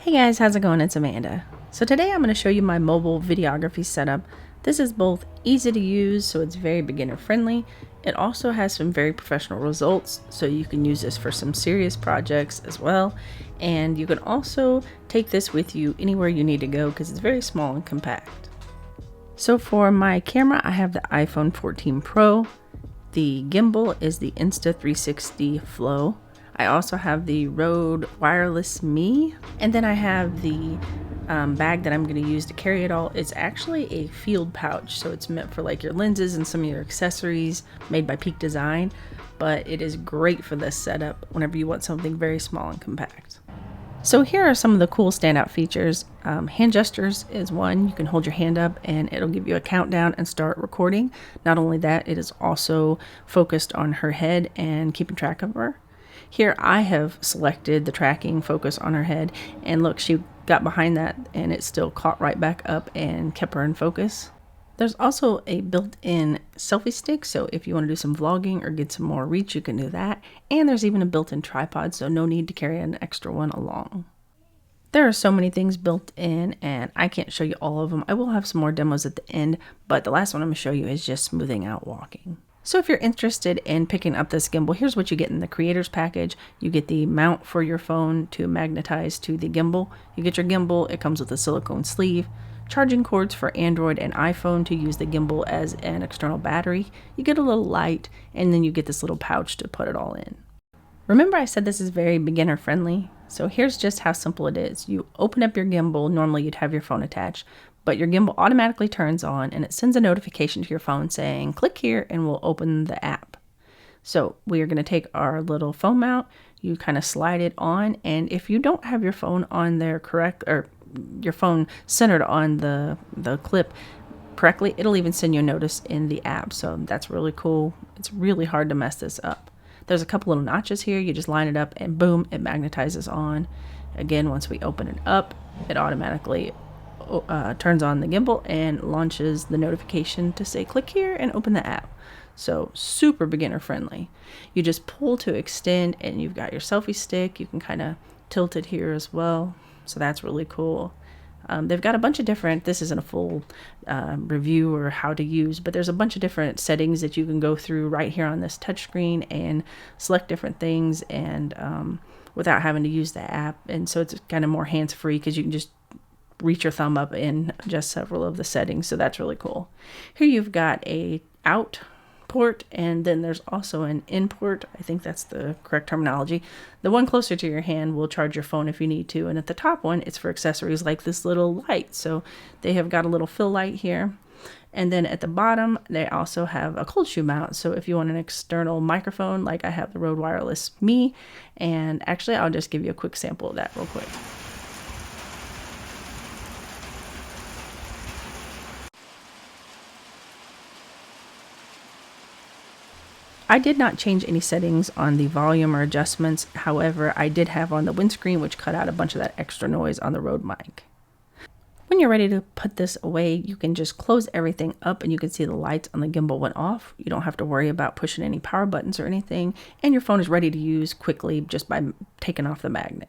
Hey guys, how's it going? It's Amanda. So today I'm going to show you my mobile videography setup. This is both easy to use, so it's very beginner friendly. It also has some very professional results, so you can use this for some serious projects as well. And you can also take this with you anywhere you need to go because it's very small and compact. So for my camera, I have the iPhone 14 Pro. The gimbal is the Insta360 Flow. I also have the Rode Wireless Me, and then I have the bag that I'm going to use to carry it all. It's actually a field pouch, so it's meant for like your lenses and some of your accessories, made by Peak Design, but it is great for this setup whenever you want something very small and compact. So here are some of the cool standout features. Hand gestures is one. You can hold your hand up and it'll give you a countdown and start recording. Not only that, it is also focused on her head and keeping track of her. Here I have selected the tracking focus on her head, and look, she got behind that and it still caught right back up and kept her in focus. There's also a built-in selfie stick, so if you want to do some vlogging or get some more reach, you can do that. And there's even a built-in tripod, so no need to carry an extra one along. There are so many things built in, and I can't show you all of them. I will have some more demos at the end, but the last one I'm going to show you is just smoothing out walking. So if you're interested in picking up this gimbal, here's what you get in the creators package. You get the mount for your phone to magnetize to the gimbal. You get your gimbal, it comes with a silicone sleeve, charging cords for Android and iPhone to use the gimbal as an external battery. You get a little light, and then you get this little pouch to put it all in. Remember I said this is very beginner friendly? So here's just how simple it is. You open up your gimbal, normally you'd have your phone attached, but your gimbal automatically turns on and it sends a notification to your phone saying, click here and we'll open the app. So we are going to take our little phone mount, you kind of slide it on, and if you don't have your phone on there correct, or your phone centered on the clip correctly, it'll even send you a notice in the app. So that's really cool. It's really hard to mess this up. There's a couple little notches here. You just line it up and boom, it magnetizes on. Again, once we open it up, it automatically turns on the gimbal and launches the notification to say click here and open the app. So super beginner friendly. You just pull to extend and you've got your selfie stick. You can kind of tilt it here as well. So that's really cool. They've got a bunch of different, this isn't a full review or how to use, but there's a bunch of different settings that you can go through right here on this touchscreen and select different things and without having to use the app. And so it's kind of more hands-free because you can just reach your thumb up and adjust several of the settings. So that's really cool. Here you've got a out port, and then there's also an in port. I think that's the correct terminology. The one closer to your hand will charge your phone if you need to, and at the top one it's for accessories like this little light. So they have got a little fill light here, and then at the bottom they also have a cold shoe mount. So if you want an external microphone, like I have the Rode Wireless Me, and actually I'll just give you a quick sample of that real quick. I did not change any settings on the volume or adjustments. However, I did have on the windscreen, which cut out a bunch of that extra noise on the Rode mic. When you're ready to put this away, you can just close everything up and you can see the lights on the gimbal went off. You don't have to worry about pushing any power buttons or anything, and your phone is ready to use quickly just by taking off the magnet.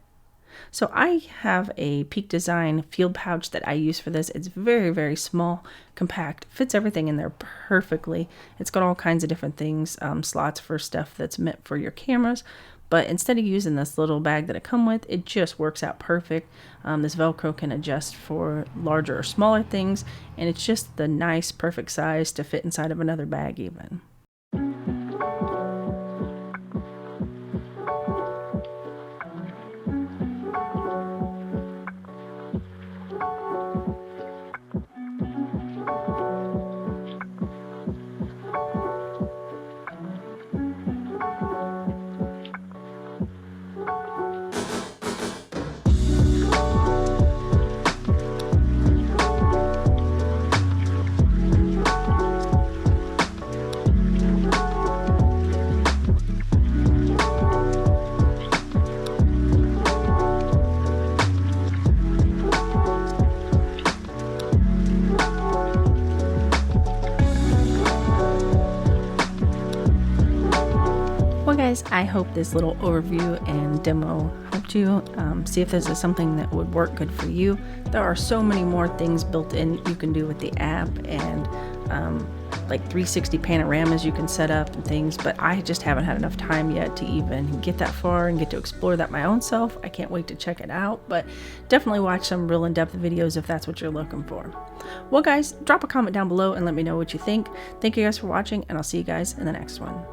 So I have a Peak Design field pouch that I use for this. It's very, very small, compact, fits everything in there perfectly. It's got all kinds of different things, slots for stuff that's meant for your cameras. But instead of using this little bag that it comes with, it just works out perfect. This Velcro can adjust for larger or smaller things, and it's just the nice, perfect size to fit inside of another bag even. Well guys, I hope this little overview and demo helped helped you. See if this is something that would work good for you. There are so many more things built in you can do with the app, and like 360 panoramas you can set up and things, but I just haven't had enough time yet to even get that far and get to explore that my own self. I can't wait to check it out, but definitely watch some real in-depth videos if that's what you're looking for. Well guys, drop a comment down below and let me know what you think. Thank you guys for watching, and I'll see you guys in the next one.